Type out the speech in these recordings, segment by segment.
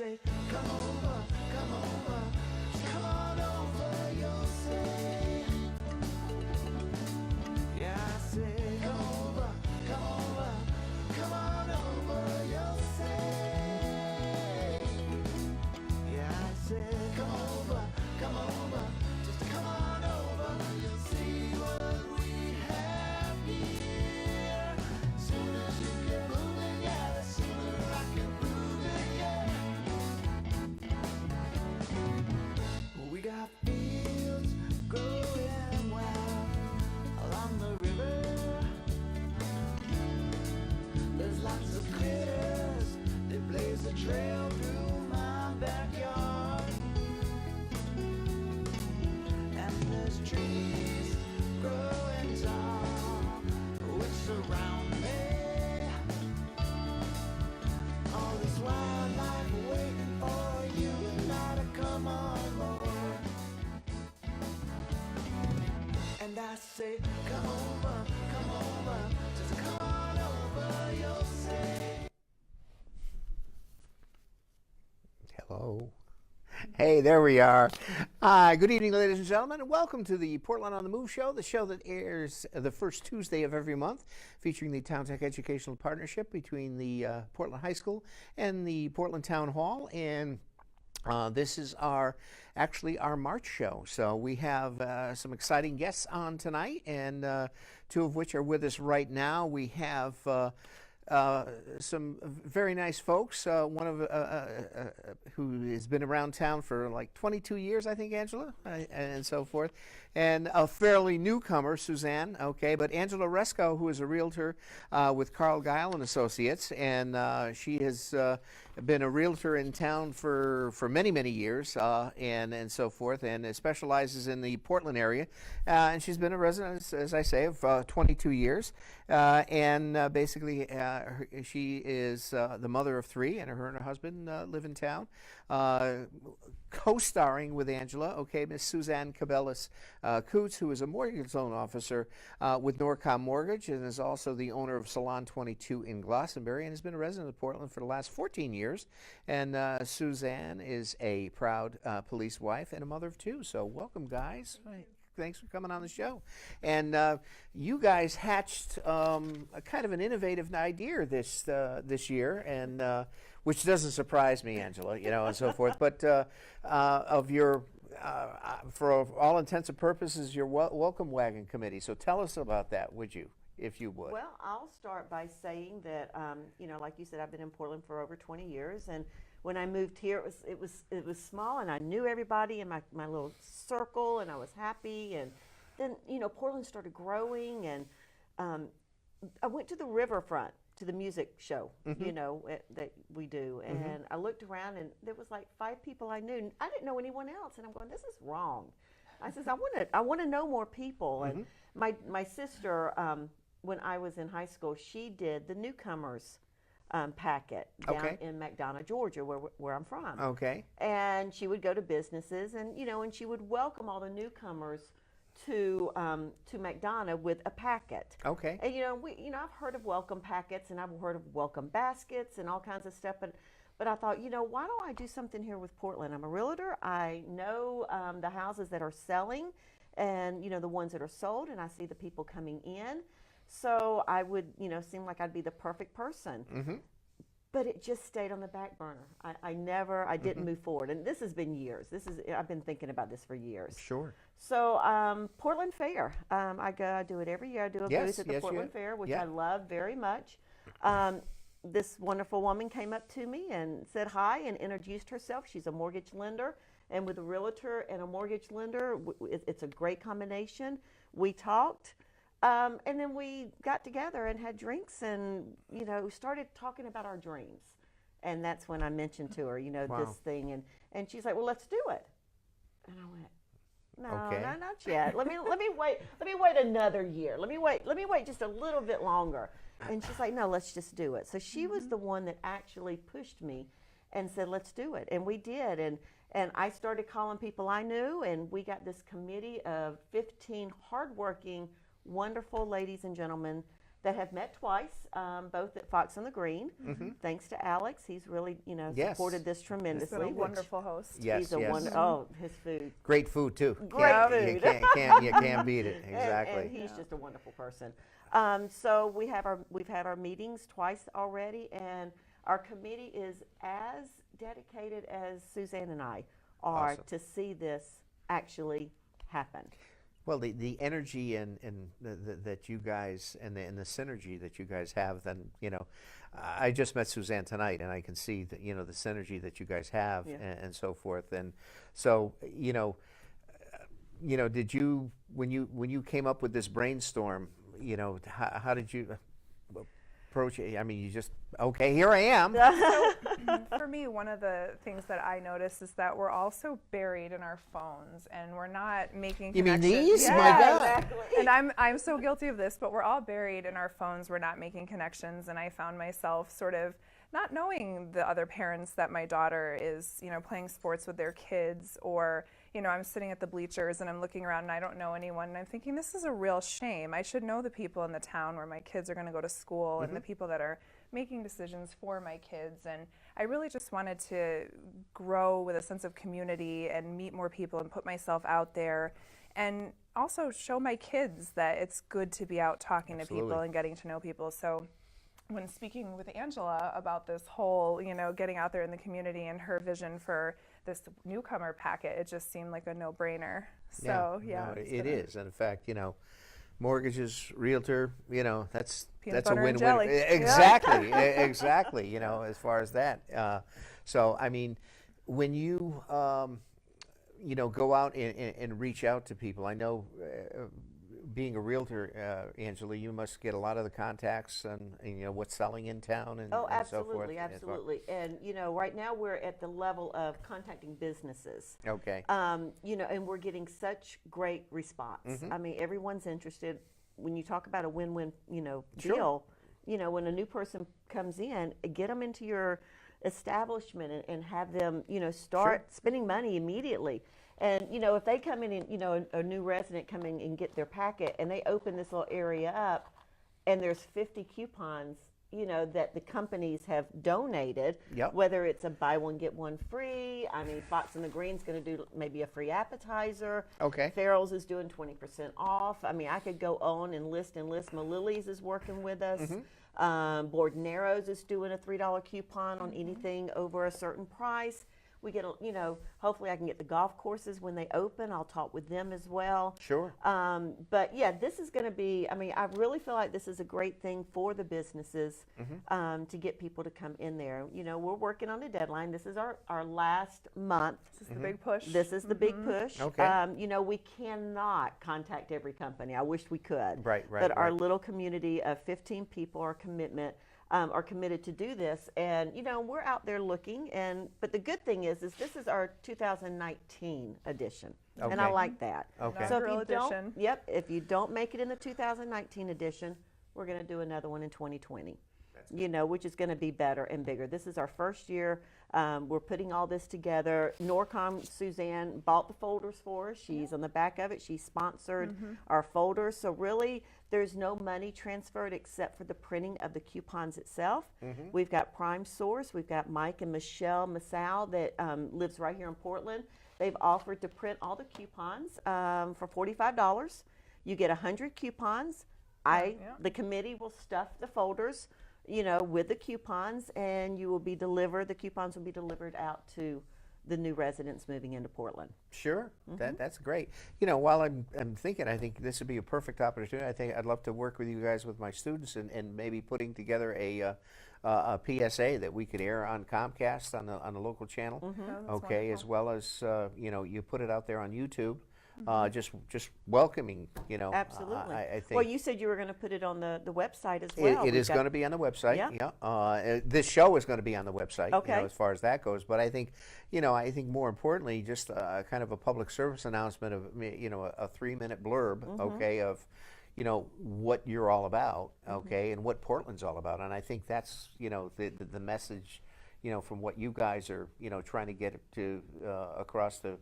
say, come over, just come on over, you'll say. Yeah, I say, come over, come on over, you'll say. Yeah, I say, come over, just come on over, you'll see what we have here. Soon as you get moving, yeah, the sooner I can prove it, yeah. We got fields growing well along the river. There's lots of critters that blaze a trail through my backyard. And there's trees growing tall which surround me. All this wildlife waiting for you and I to come on board. And I say, come over, just come on over, you'll say. Hello. Hey, there we are. Good evening, ladies and gentlemen, and welcome to the Portland on the Move show, the show that airs the first Tuesday of every month, featuring the Town Tech Educational Partnership between the Portland High School and the Portland Town Hall. And this is actually our March show. So we have some exciting guests on tonight, and two of which are with us right now. We have some very nice folks. One of who has been around town for like 22 years, I think, Angela, and so forth. And a fairly newcomer, Suzanne. Okay, but Angela Aresco, who is a realtor with Carl Guile and Associates, and she has been a realtor in town for many years, and so forth, and specializes in the Portland area. And she's been a resident, as I say, of 22 years, and basically. She is the mother of three, and her husband live in town. Co-starring with Angela, okay, Miss Suzanne Cabelus-Kootz, who is a mortgage loan officer with Norcom Mortgage, and is also the owner of Salon 22 in Glastonbury, and has been a resident of Portland for the last 14 years. And Suzanne is a proud police wife and a mother of two. So welcome, guys. Thanks for coming on the show. And you guys hatched a kind of an innovative idea this year, and which doesn't surprise me, Angela, and so forth. But of your, for all intents and purposes, your Welcome Wagon Committee. So tell us about that, would you, if you would? Well, I'll start by saying that, like you said, I've been in Portland for over 20 years, and when I moved here, it was small, and I knew everybody in my little circle, and I was happy. And then Portland started growing, and I went to the riverfront to the music show, that we do, and I looked around, and there was like 5 people I knew. I didn't know anyone else, and I'm going, this is wrong. I says, I want to know more people. And my sister, when I was in high school, she did the newcomers packet down in McDonough, Georgia, where I'm from. Okay. And she would go to businesses, and and she would welcome all the newcomers to McDonough with a packet. Okay. And I've heard of welcome packets, and I've heard of welcome baskets and all kinds of stuff, but I thought, why don't I do something here with Portland? I'm a realtor. I know the houses that are selling, and the ones that are sold, and I see the people coming in. So I would, seem like I'd be the perfect person. But it just stayed on the back burner. I didn't move forward. And this has been years. I've been thinking about this for years. Sure. So Portland Fair, I do it every year. I do a booth at the Portland Fair, which I love very much. This wonderful woman came up to me and said hi and introduced herself. She's a mortgage lender. And with a realtor and a mortgage lender, it's a great combination. We talked. And then we got together and had drinks and, started talking about our dreams. And that's when I mentioned to her, this thing. And she's like, well, let's do it. And I went, no, not yet. Let me wait another year. Let me wait just a little bit longer. And she's like, no, let's just do it. So she was the one that actually pushed me and said, let's do it. And we did. And I started calling people I knew, and we got this committee of 15 hardworking, wonderful ladies and gentlemen that have met twice, both at Fox on the Green. Thanks to Alex, he's really Yes. supported this tremendously. He's been a wonderful host. Yes, He's a yes. his food. Great food too. Great You food. you can't beat it. Exactly. And he's just a wonderful person. So we've had our meetings twice already, and our committee is as dedicated as Suzanne and I are Awesome. to see this actually happen. Well, the energy and that you guys and the synergy that you guys have, then I just met Suzanne tonight, and I can see that the synergy that you guys have Yeah. and so forth. And so did you when you came up with this brainstorm, how did you approach it? I mean, you just okay, here I am. For me, one of the things that I notice is that we're all so buried in our phones, and we're not making You mean connections. these? Yeah, My God. Exactly. And I'm so guilty of this, but we're all buried in our phones. We're not making connections, and I found myself sort of not knowing the other parents that my daughter is, playing sports with their kids, or I'm sitting at the bleachers and I'm looking around and I don't know anyone, and I'm thinking, this is a real shame. I should know the people in the town where my kids are going to go to school and the people that are making decisions for my kids. And I really just wanted to grow with a sense of community and meet more people and put myself out there, and also show my kids that it's good to be out talking to people Absolutely. and getting to know people. So when speaking with Angela about this whole, getting out there in the community and her vision for this newcomer packet, it just seemed like a no-brainer. So, yeah. no, it's it been a- is. And in fact, mortgages, realtor, that's Peanut that's a butter and win-win. jelly. Exactly, exactly. As far as that. So I mean, when you go out and reach out to people, I know. Being a realtor, Angela, you must get a lot of the contacts and what's selling in town and, Oh, and so forth. absolutely, absolutely. And right now we're at the level of contacting businesses. Okay. And we're getting such great response. I mean, everyone's interested. When you talk about a win-win, Sure. deal, when a new person comes in, get them into your establishment and have them, start spending money immediately. And, if they come in and, a new resident come in and get their packet and they open this little area up and there's 50 coupons, that the companies have donated, Yep. whether it's a buy one, get one free. I mean, Fox and the Green's going to do maybe a free appetizer. Okay. Farrell's is doing 20% off. I mean, I could go on and list. Malili's is working with us. Bordnero's is doing a $3 coupon on anything over a certain price. We get, hopefully I can get the golf courses when they open. I'll talk with them as well. Sure. But yeah, this is going to be, I really feel like this is a great thing for the businesses to get people to come in there. We're working on a deadline. This is our last month. This is the big push. This is the big push. Okay. We cannot contact every company. I wish we could. Right, But our right. little community of 15 people are committed to do this, and we're out there looking. But the good thing is this is our 2019 edition, and I Okay. like that. Okay. So Inaugural if you don't, edition. if you don't make it in the 2019 edition, we're going to do another one in 2020. Which is going to be better and bigger. This is our first year. We're putting all this together. Norcom, Suzanne bought the folders for us. She's on the back of it. She sponsored our folders. So really, there's no money transferred except for the printing of the coupons itself. We've got Prime Source. We've got Mike and Michelle Massow that lives right here in Portland. They've offered to print all the coupons for $45. You get 100 coupons. The committee will stuff the folders with the coupons, and the coupons will be delivered out to the new residents moving into Portland. Sure, that's great. While I'm thinking, I think this would be a perfect opportunity. I think I'd love to work with you guys with my students and maybe putting together a PSA that we could air on Comcast on the local channel. Oh, that's Okay, as well as you put it out there on YouTube. Just welcoming, Absolutely. I think. Well, you said you were going to put it on the website as well. It is going to be on the website. Yeah. This show is going to be on the website. Okay. As far as that goes, but I think, more importantly, just kind of a public service announcement of, a 3-minute blurb, okay, of, what you're all about, okay, and what Portland's all about, and I think that's, the message, from what you guys are, trying to get to across the,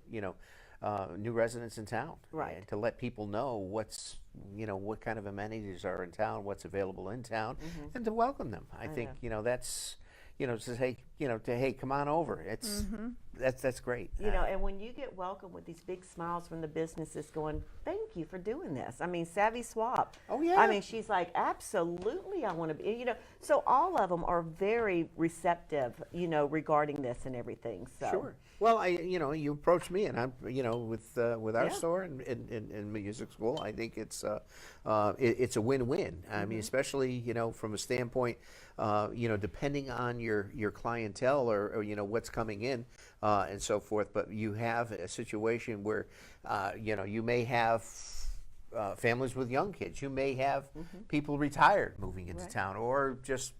new residents in town, Right. and to let people know what's what kind of amenities are in town, what's available in town, and to welcome them. I think that's to say hey, come on over. It's that's great. And when you get welcomed with these big smiles from the businesses going, thank you for doing this. I mean, Savvy Swap. Oh, yeah. I mean, she's like, absolutely, I want to be, so all of them are very receptive, regarding this and everything. So. Sure. Well, you approached me, and I'm, with our store and music school. I think it's a win-win. I mean, especially from a standpoint, depending on your clientele or what's coming in and so forth. But you have a situation where you may have families with young kids. You may have people retired moving into town, or just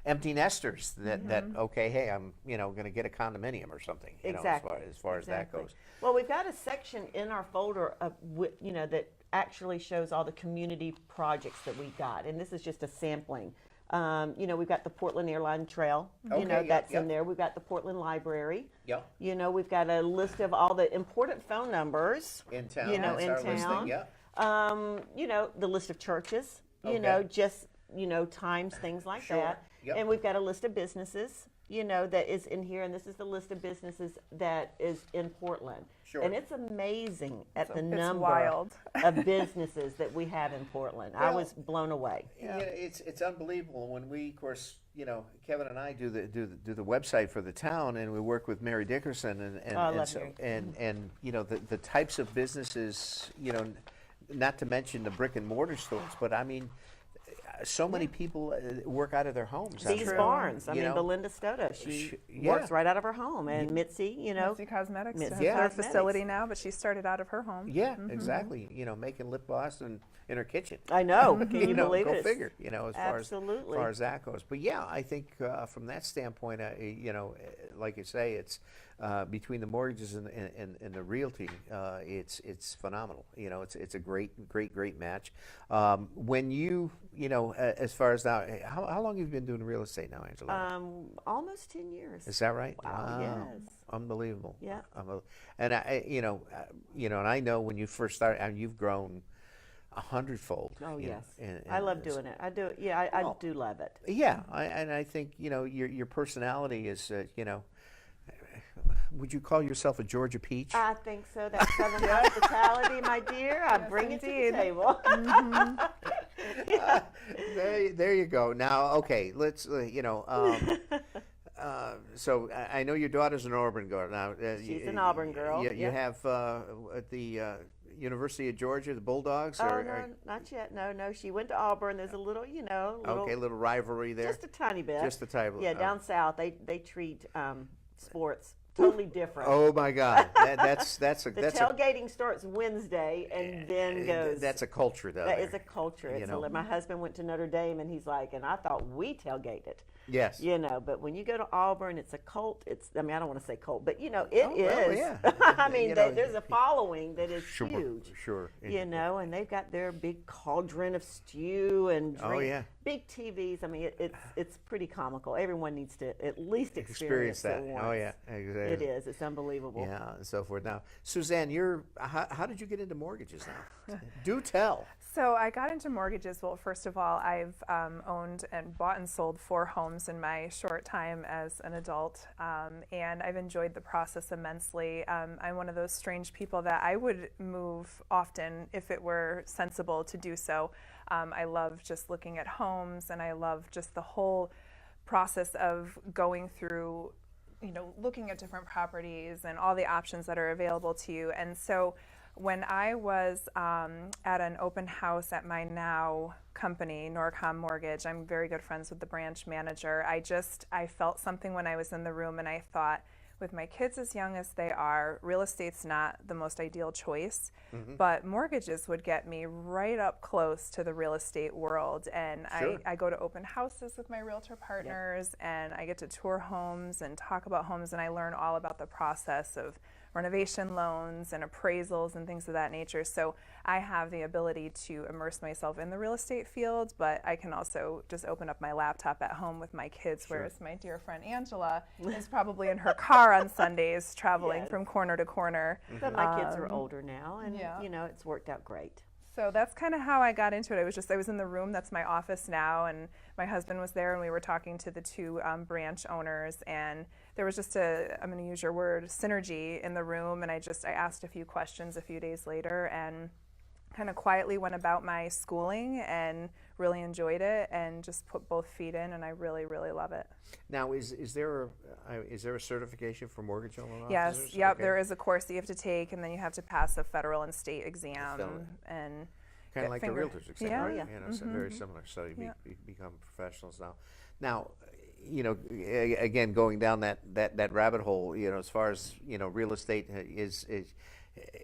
empty nesters that okay, hey, I'm going to get a condominium or something. Exactly. As far as that goes. Well, we've got a section in our folder of that actually shows all the community projects that we got, and this is just a sampling. We've got the Portland Airline Trail. That's in there. We've got the Portland Library. Yep. We've got a list of all the important phone numbers In town. in That's our town. listing. Yeah. The list of churches. Okay. Just times, things like Sure. that. Yep. And we've got a list of businesses. That is in here, and this is the list of businesses that is in Portland. Sure. And it's amazing at the It's number wild. of businesses that we have in Portland. I Well, was blown away. Yeah, it's unbelievable when we, of course, Kevin and I do the website for the town, and we work with Mary Dickerson and I love so, Mary. and the types of businesses, not to mention the brick and mortar stores, but I mean, so many people work out of their homes. These True. Barnes. I mean, Belinda Stoda. She works right out of her home, and Mitzi, Mitzi Cosmetics Mitzi has Yeah. her Cosmetics. facility now, but she started out of her home. Yeah, exactly. Making lip gloss in her kitchen. I know. Can you believe go it? figure. As Absolutely. far as that goes. But yeah, I think from that standpoint, like you say, it's between the mortgages and the realty, it's phenomenal. It's a great match. When as far as now, how long have you been doing real estate now, Angela? Almost 10 years. Is that right? Wow, yes. Unbelievable. Yeah. And and I know when you first started, I mean, you've grown 100-fold. Oh, yes. in I love this. doing it. I do. Yeah, I do love it. Yeah, and I think your personality is would you call yourself a Georgia peach? I think so. That Southern hospitality, my dear, I bring it to the indeed. table. There you go. Now, okay, let's so I know your daughter's an Auburn girl. Now She's an Auburn girl. You have at the University of Georgia, the Bulldogs. Oh, no, not yet. No. She went to Auburn. There's a little, little rivalry there. just a tiny bit. Just a tiny. Yeah, down south they treat sports totally different. Oh my God, that's the tailgating starts Wednesday and then goes. That's a culture, though. That there. is a culture. It's my husband went to Notre Dame, and he's like, and I thought we tailgated. Yes. But when you go to Auburn, it's a cult. I mean, I don't want to say cult, but it is. well, yeah. I mean, there's a following that is huge. Sure. And they've got their big cauldron of stew and drink. Oh, yeah. Big TVs. I mean, it's pretty comical. Everyone needs to at least experience that. it once. Oh yeah, exactly. It is. It's unbelievable. Yeah, and so forth. Now, Suzanne, how did you get into mortgages now? Do tell. So I got into mortgages. Well, first of all, I've owned and bought and sold 4 homes in my short time as an adult, and I've enjoyed the process immensely. I'm one of those strange people that I would move often if it were sensible to do so. I love just looking at homes, and I love just the whole process of going through, looking at different properties and all the options that are available to you. And so when I was at an open house at my now company, Norcom Mortgage, I'm very good friends with the branch manager. I felt something when I was in the room, and I thought, with my kids as young as they are, real estate's not the most ideal choice, but mortgages would get me right up close to the real estate world. And Sure. I go to open houses with my realtor partners, and I get to tour homes and talk about homes, and I learn all about the process of renovation loans and appraisals and things of that nature. So I have the ability to immerse myself in the real estate field, but I can also just open up my laptop at home with my kids, whereas my dear friend Angela is probably in her car on Sundays traveling Yes. from corner to corner. But my kids are older now, and it's worked out great. So that's kind of how I got into it. I was in the room that's my office now, and my husband was there, and we were talking to the two branch owners, and there was just I'm going to use your word, synergy in the room, and I asked a few questions a few days later, and kind of quietly went about my schooling and really enjoyed it, and just put both feet in, and I really, really love it. Now, is there a certification for mortgage loan officers? Yes, yep, Okay. there is a course that you have to take, and then you have to pass a federal and state exam, and Kind of like the realtor's exam, Yeah. right? Yeah. You know, so very similar. So you Yeah. become professionals now. Now, again, going down that rabbit hole, as far as real estate is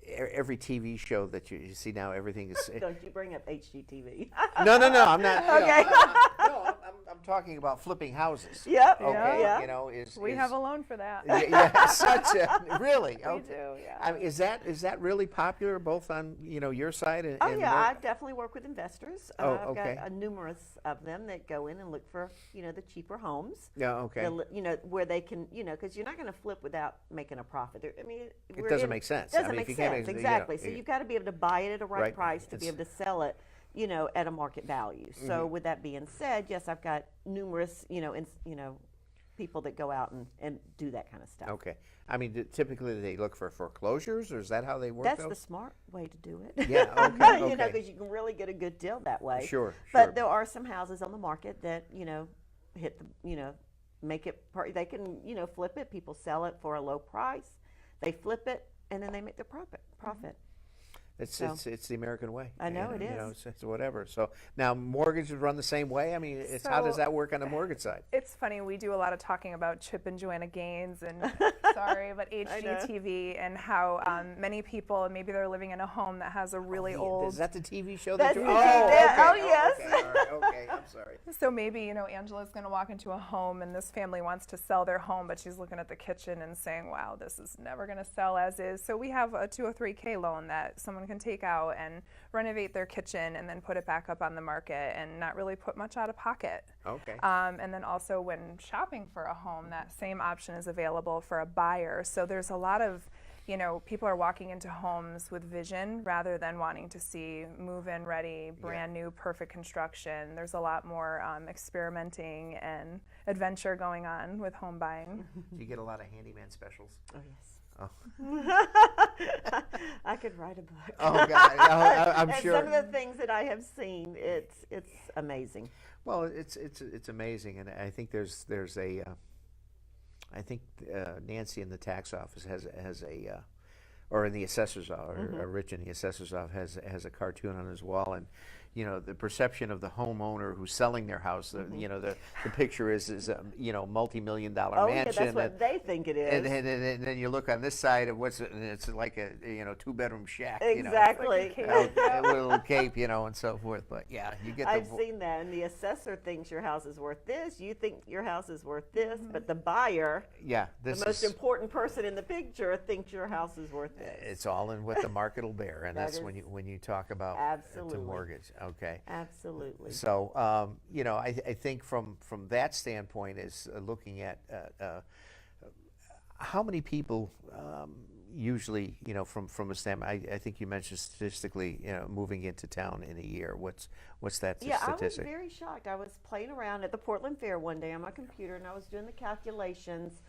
every TV show that you see now, everything is. Don't you bring up HGTV? No, I'm not. Okay. I'm talking about flipping houses. Yep. Okay, Yeah. we have a loan for that. yeah, such a really. We Okay. do, yeah. I mean, is that really popular both on your side and? Oh and yeah, more- I definitely work with investors. Oh, I've okay. got numerous of them that go in and look for the cheaper homes. Yeah. Okay. Where they can because you're not going to flip without making a profit. I mean, It doesn't make sense. Doesn't I mean, make if you can't sense make- exactly. So you've got to be able to buy it at a right Right. price to be It's- able to sell it. At a market value. So with that being said, yes, I've got numerous people that go out and do that kind of stuff. Okay. I mean, typically they look for foreclosures, or is that how they work? That's though? the smart way to do it. Yeah, okay, okay. Because you can really get a good deal that way. Sure, But sure. there are some houses on the market that hit the make it. They can flip it. People sell it for a low price. They flip it and then they make their profit. It's So- it's the American way. I know it It's whatever. So now mortgages run the same way. I mean, how does So- that work on the mortgage side? It's funny, we do a lot of talking about Chip and Joanna Gaines and sorry, but HGTV and how many people, and maybe they're living in a home that has a really old. Is that the TV show? That's that the you- TV okay, oh, yes. Okay, all right, okay, I'm sorry. So maybe, Angela's going to walk into a home and this family wants to sell their home, but she's looking at the kitchen and saying, wow, this is never going to sell as is. So we have a 203K loan that someone can take out and renovate their kitchen and then put it back up on the market and not really put much out of pocket. Okay. And then also when shopping for a home, that same option is available for a buyer. So there's a lot of, people are walking into homes with vision rather than wanting to see move-in ready, brand new, perfect construction. There's a lot more experimenting and adventure going on with home buying. Do you get a lot of handyman specials? Oh yes. Oh. I could write a book. Oh God, I'm And sure. some of the things that I have seen, it's amazing. Well, it's amazing, and I think there's a. I think Nancy in the tax office has a, or in the assessor's office, or Rich in the assessor's office has a cartoon on his wall, and the perception of the homeowner who's selling their house. The picture is multi-million-dollar Oh yeah, mansion. that's what they think it is. And then you look on this side of and it's like a two-bedroom shack. Exactly. Like A little cape, and so forth. But yeah, you get. I've seen that, and the assessor thinks your house is worth this. You think your house is worth this, but the buyer, Yeah, this the most is. important person in the picture, thinks your house is worth this. It's all in what the market will bear, and That that's is when you talk about absolutely. to mortgage. Okay. Absolutely. So I think from that standpoint is looking at how many people usually from a standpoint. I think you mentioned statistically moving into town in a year. What's that Yeah, I was statistic? very shocked. I was playing around at the Portland Fair one day on my computer, and I was doing the calculations.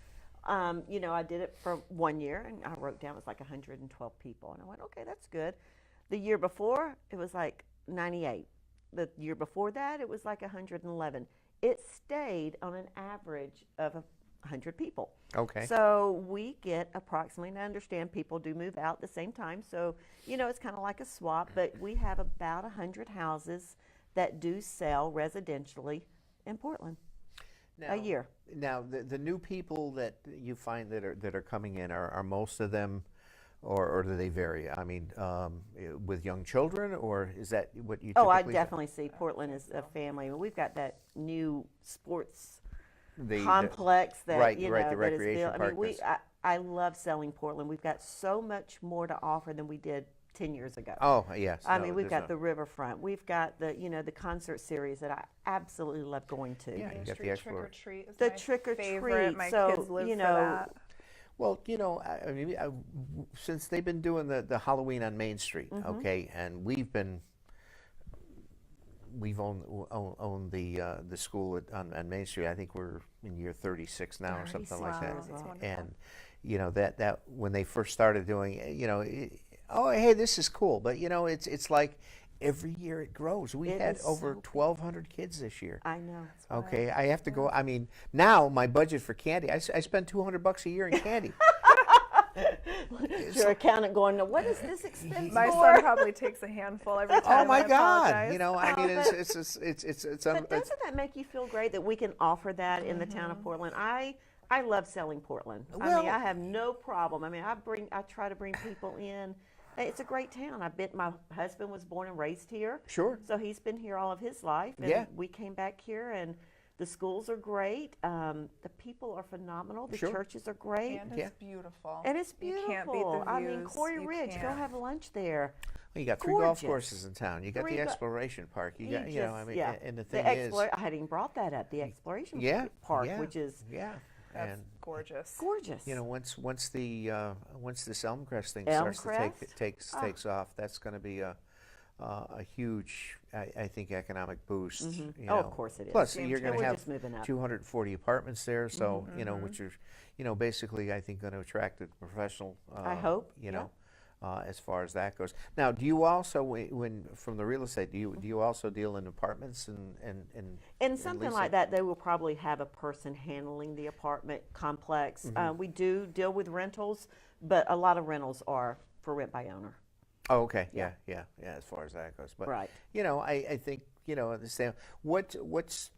I did it for 1 year, and I wrote down it was like 112 people, and I went, okay, that's good. The year before, it was like 98. The year before that, it was like 111. It stayed on an average of 100 people. Okay. So we get approximately, and I understand people do move out at the same time, so it's kind of like a swap, but we have about 100 houses that do sell residentially in Portland a year. Now, the new people that you find that are coming in, are most of them, or do they vary? I mean, with young children, or is that what you? Oh, I typically definitely see Portland as a family. I mean, we've got that new sports the complex that right, you right, know the that is recreation built. I mean, park that's- I love selling Portland. We've got so much more to offer than we did 10 years ago. Oh yes. I no, mean, we've there's got the riverfront. We've got the concert series that I absolutely love going to. Yeah, you got the Street Explorer. trick or treat is The my trick or favorite. treat. My So, kids live you for know, that. Well, I mean, since they've been doing the Halloween on Main Street, okay, and we've been we've owned the school on Main Street. I think we're in year 36 now or something like that. 36. Wow, that's wonderful. And you know that when they first started doing, oh hey, this is cool, but it's like every year it grows. We It had is over so 1,200 kids this year. I know. Okay, I have to go. I mean, now my budget for candy, I spend $200 a year in candy. Your accountant going, "No, what is this expense My for?" son probably takes a handful every time. Oh my I God! apologize. I mean, but- it's But doesn't that make you feel great that we can offer that in the town of Portland? I love selling Portland. I Well- mean, I have no problem. I mean, I try to bring people in. It's a great town. my husband was born and raised here. Sure. So he's been here all of his life. And Yeah. we came back here, and the schools are great. The people are phenomenal. The Sure. churches are great. And Yeah. it's beautiful. And it's You beautiful. can't beat the I mean, views. Corey You Ridge, go can't. have lunch there. Well, you got 3 golf Gorgeous. courses in town. You got 3 the go- exploration park. You He got, I just- mean, yeah. and the The thing is, I hadn't even brought that up. The exploration yeah, park, yeah, which is yeah, That's and gorgeous. gorgeous. once this Elmcrest thing Elm starts Crest? to takes off, that's going to be a huge, I think, economic boost. You Oh, know. of course it is. Plus, Game you're going changer. to We're have just moving up. 240 apartments there, so which are, basically, I think, going to attract a professional. I hope, You yeah. know. As far as that goes. Now, do you also, when from the real estate, do you also deal in apartments and And something leasing? like that, they will probably have a person handling the apartment complex. We do deal with rentals, but a lot of rentals are for rent by owner. Oh, okay. Yeah. As far as that goes, but Right. I think understand what's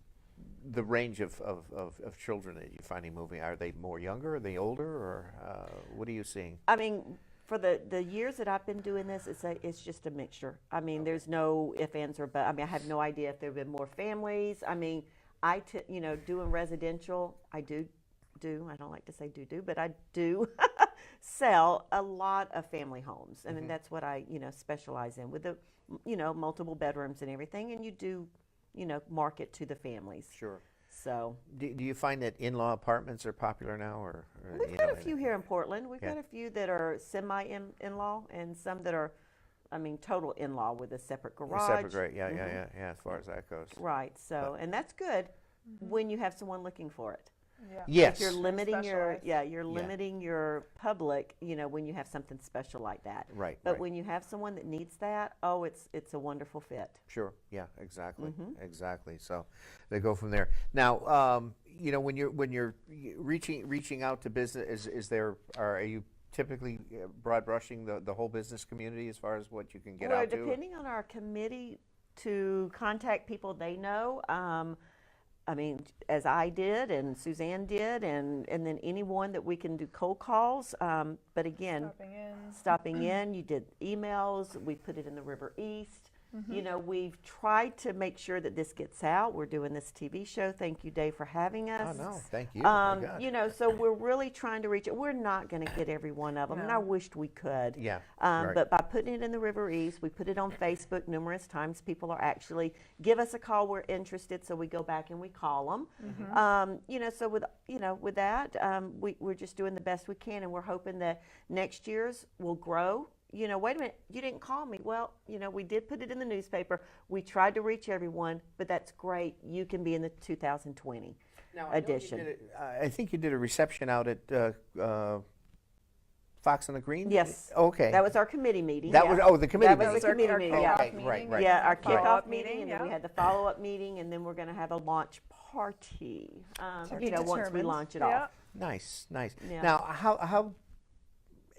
the range of children that you're finding moving. Are they more younger? Are they older? Or what are you seeing? I mean, for the years that I've been doing this, it's just a mixture. I mean, there's no ifs, ands, or buts. I mean, I have no idea if there have been more families. I mean, doing residential, I do. I don't like to say do, but I do sell a lot of family homes. I mean, that's what I, specialize in with the, multiple bedrooms and everything. And you do, market to the families. Sure. So Do you find that in-law apartments are popular now, or we've got a few here in Portland. We've Yeah. got a few that are semi-in-law and some that are, total in-law with a separate garage. separate grade? Yeah. As far as that goes. Right. So, and that's good when you have someone looking for it. Yeah. Yes. If you're limiting your specialized. limiting your public, when you have something special like that. Right, But right. when you have someone that needs that, it's a wonderful fit. Sure. Yeah. Exactly. Mm-hmm. Exactly. So they go from there. Now, when you're reaching out to business, are you typically broad brushing the whole business community as far as what you can get Well, out to? depending on our committee to contact people they know. I mean, as I did and Suzanne did, and then anyone that we can do cold calls. But again, stopping in, you did emails, we put it in the River East. We've tried to make sure that this gets out. We're doing this TV show. Thank you, Dave, for having us. Oh, no, thank you. My God. So we're really trying to reach it. We're not going to get every one of them, and I wished we could. Yeah, right. But by putting it in the River East, we put it on Facebook numerous times. People are actually give us a call. We're interested, so we go back and we call them. So with that, we're just doing the best we can, and we're hoping that next year's will grow. Wait a minute, you didn't call me. Well, we did put it in the newspaper. We tried to reach everyone, but that's great. You can be in the 2020 edition. I think you did a reception out at Fox on the Green? Yes. Okay. That was our committee meeting. That yeah. was the committee That was meeting. the committee meeting, yeah. Okay, right. Yeah, our Follow-up kickoff meeting, and then we yeah. had the follow-up meeting, and then we're going to have a launch party. To be once we determined. launch it Yeah. off. Nice. Yeah. Now, how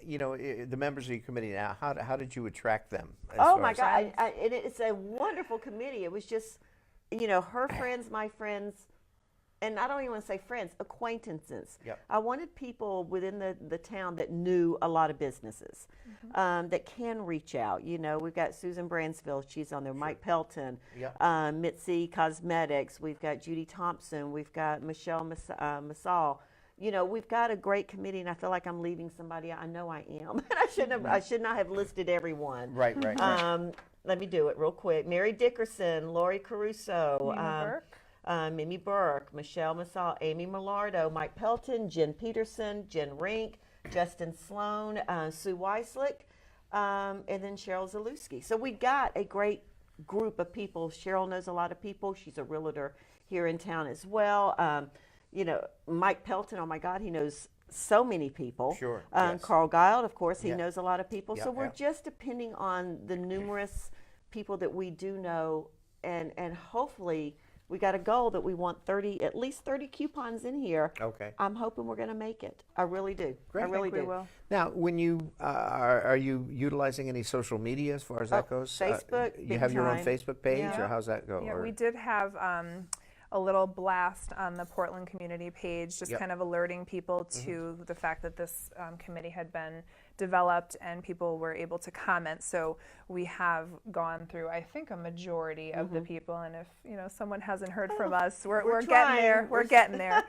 the members of your committee now, how did you attract them? as Oh far my as- God! It's a wonderful committee. It was just, her friends, my friends, and I don't even want to say friends, acquaintances. Yep. I wanted people within the town that knew a lot of businesses, that can reach out. We've got Susan Bransfield, she's on there. Mike Pelton, Yep. Mitzi Cosmetics. We've got Judy Thompson. We've got Michelle Massal. We've got a great committee, and I feel like I'm leaving somebody out. I know I am. I should not have listed everyone. Right. Let me do it real quick. Mary Dickerson, Lori Caruso, Mimi Burke, Michelle Massal, Amy Millardo, Mike Pelton, Jen Peterson, Jen Rink, Justin Sloan, Sue Weislick, and then Cheryl Zalewski. So we got a great group of people. Cheryl knows a lot of people. She's a realtor here in town as well. You know, Mike Pelton, oh my God, he knows so many people. Sure, yes. Carl Guile, of course, he Yeah. knows a lot of people. Yeah, So we're yeah. just depending on the numerous people that we do know, and hopefully we got a goal that we want at least 30 coupons in here. Okay. I'm hoping we're going to make it. I really do. Great. I really we do. will. Now, when you are you utilizing any social media as far as that goes? Facebook, you big have your own time. Facebook page, Yeah. or how's that go? Yeah, Or- we did have a little blast on the Portland community page, just Yep. kind of alerting people to the fact that this committee had been developed and people were able to comment. So we have gone through, I think, a majority of the people. And if someone hasn't heard from us, we're getting there. trying. We're getting there.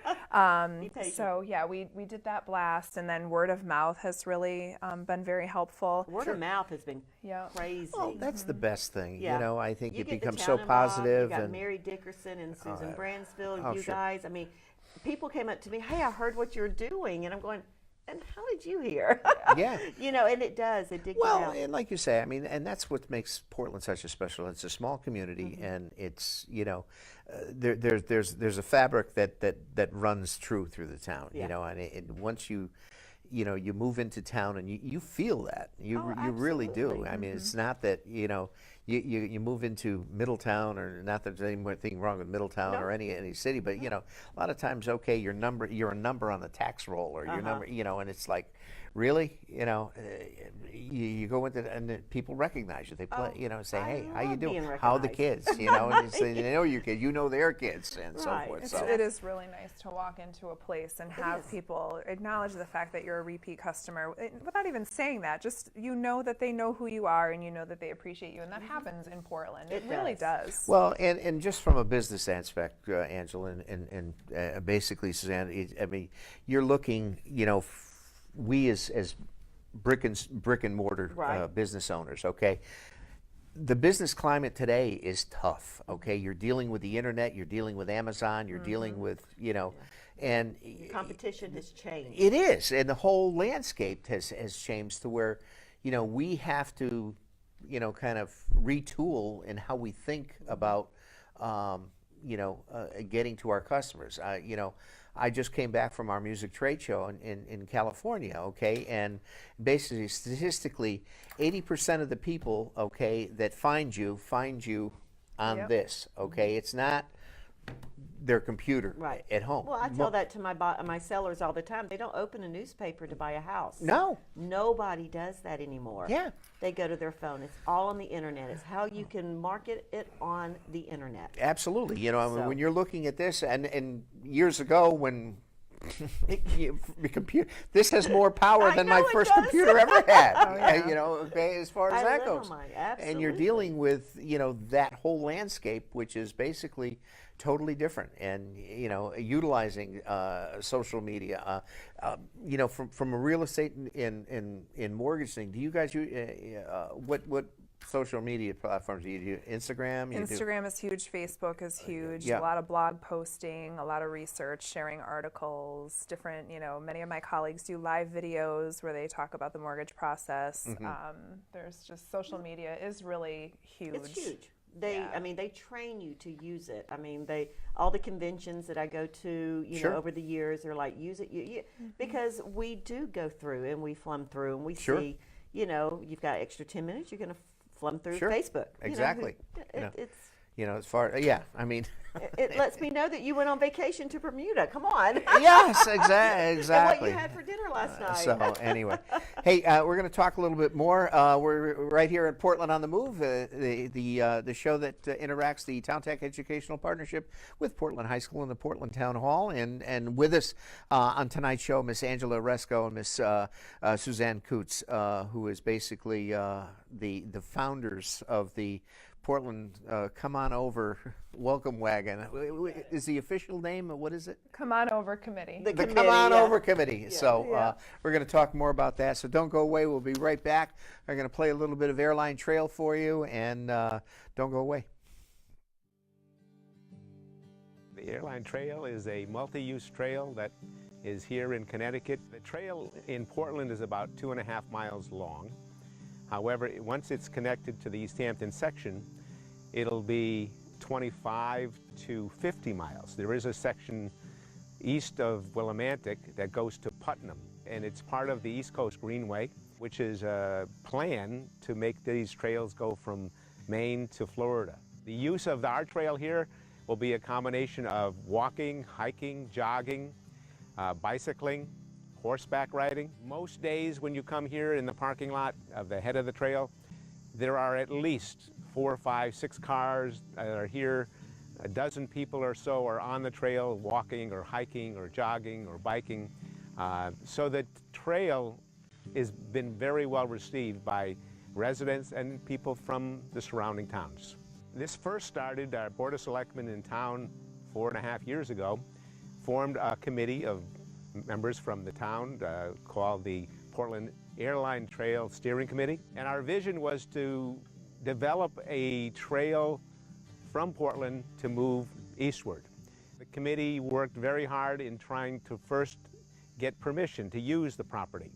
patient. So yeah, we did that blast, and then word of mouth has really been very helpful. Word of mouth has been Yeah. crazy. Well, that's the best thing. Yeah. You know, I think You it get the becomes town so involved. positive. You got And Mary Dickerson and Susan Bransfield, oh, you sure. guys. I mean, people came up to me, hey, I heard what you're doing. And I'm going, and how did you hear? Yeah. And it does. It did Well, get out. and like you say, I mean, and that's what makes Portland such a special. It's a small community, and it's there's a fabric that runs true through the town. Yeah. And once you move into town and you feel that you really do. absolutely. I mean, it's not that you move into Middletown, or not that there's anything wrong with Middletown or any city, but a lot of times, okay, you're a number on the tax roll, or your number, and it's like, really, you go into and the people recognize you. They play, say, I hey, how you love being doing? How are the recognized. kids? And they know your kids, their kids, and so Right. forth. It's- So It is really nice to walk into a place and have people acknowledge the fact that you're a repeat customer without even saying that. Just that they know who you are, and that they appreciate you, and that happes in Portland. It really does. Well, and just from a business aspect, Angela, and basically, Suzanne, I mean, you're looking, we as brick and mortar Right. business owners, okay? The business climate today is tough, okay? You're dealing with the internet, you're dealing with Amazon, you're dealing with, and Competition has changed. it is, and the whole landscape has changed to where, we have to, kind of retool in how we think about, getting to our customers. I just came back from our music trade show in California, okay, and basically, statistically, 80% of the people, okay, that find you on Yep. this, okay. It's not their computer Right. at home. Well, I tell that to my sellers all the time. They don't open a newspaper to buy a house. No. Nobody does that anymore. Yeah. They go to their phone. It's all on the internet. It's how you can market it on the internet. Absolutely. I mean, So- when you're looking at this, and years ago when the computer, this has more power I than know my it first does. computer ever had. yeah. Okay, as far as I that live on goes. mine, And you're absolutely. dealing with, that whole landscape, which is basically totally different, and utilizing social media. From a real estate in mortgage thing, do you guys what social media platforms do you do? Instagram? Instagram is huge. Facebook is huge. Yeah. A lot of blog posting, a lot of research, sharing articles, different, many of my colleagues do live videos where they talk about the mortgage process. There's just social media is really huge. It's huge. Yeah. I mean, they train you to use it. I mean, all the conventions that I go to, Sure. over the years, they're like, use it, because we do go through and we flum through and we Sure. see, you've got extra 10 minutes, you're going to flum through Sure. Facebook. Exactly. It's As far, I mean, it lets me know that you went on vacation to Bermuda. Come on. yes, And exactly. what you had for dinner last night. So anyway, hey, we're going to talk a little bit more. We're right here at Portland on the Move, the show that interacts the Town Tech Educational Partnership with Portland High School and the Portland Town Hall, and with us on tonight's show, Miss Angela Aresco and Miss Suzanne Kootz, who is basically the founders of the Portland Come On Over Welcome Wagon. Is the official name? What is it? Come on over committee. The The committee, Come On yeah. Over Committee. So yeah. we're going to talk more about that. So don't go away. We'll be right back. We're going to play a little bit of Airline Trail for you, and don't go away. The Airline Trail is a multi-use trail that is here in Connecticut. The trail in Portland is about 2.5 miles long. However, once it's connected to the East Hampton section, it'll be 25 to 50 miles. There is a section east of Willimantic that goes to Putnam, and it's part of the East Coast Greenway, which is a plan to make these trails go from Maine to Florida. The use of our trail here will be a combination of walking, hiking, jogging, bicycling, horseback riding. Most days when you come here in the parking lot of the head of the trail, there are at least 4, 5, 6 cars that are here. A dozen people or so are on the trail walking or hiking or jogging or biking. So the trail has been very well received by residents and people from the surrounding towns. This first started, our Board of Selectmen in town 4.5 years ago formed a committee of members from the town called the Portland Airline Trail Steering Committee. And our vision was to develop a trail from Portland to move eastward. The committee worked very hard in trying to first get permission to use the property.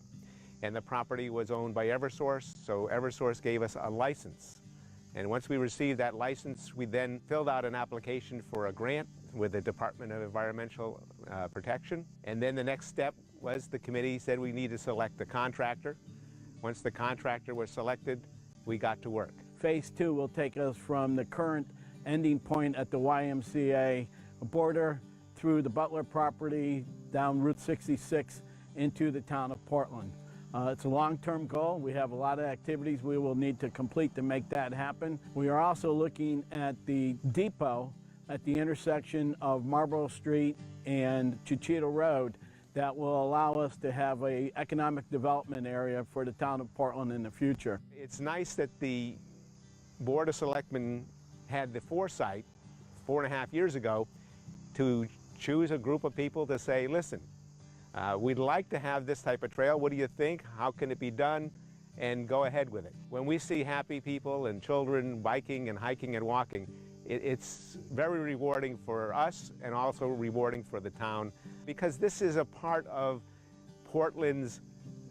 And the property was owned by Eversource, so Eversource gave us a license. And once we received that license, we then filled out an application for a grant with the Department of Environmental Protection. And then the next step was the committee said we need to select a contractor. Once the contractor was selected, we got to work. Phase 2 will take us from the current ending point at the YMCA border through the Butler property down Route 66 into the town of Portland. It's a long-term goal. We have a lot of activities we will need to complete to make that happen. We are also looking at the depot at the intersection of Marlborough Street and Chichito Road that will allow us to have an economic development area for the town of Portland in the future. It's nice that the Board of Selectmen had the foresight 4.5 years ago to choose a group of people to say, listen, we'd like to have this type of trail. What do you think? How can it be done? And go ahead with it. When we see happy people and children biking and hiking and walking, it's very rewarding for us and also rewarding for the town, because this is a part of Portland's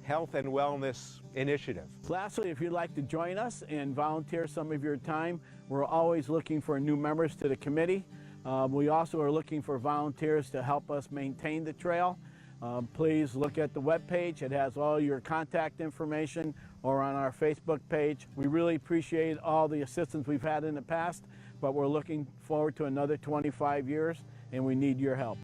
health and wellness initiative. Lastly, if you'd like to join us and volunteer some of your time, we're always looking for new members to the committee. We also are looking for volunteers to help us maintain the trail. Please look at the webpage. It has all your contact information, or on our Facebook page. We really appreciate all the assistance we've had in the past, but we're looking forward to another 25 years, and we need your help.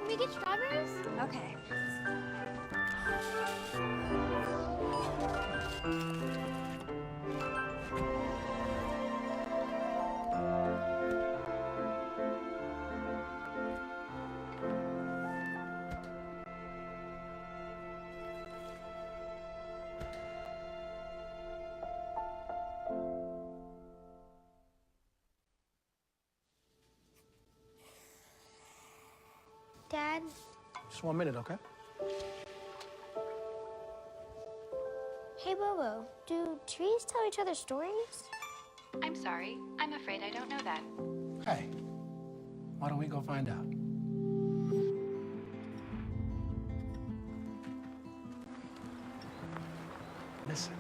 Can we get strawberries? Okay. Dad? Just 1 minute, okay? Hey, Bobo, do trees tell each other stories? I'm sorry. I'm afraid I don't know that. Hey, why don't we go find out? Listen.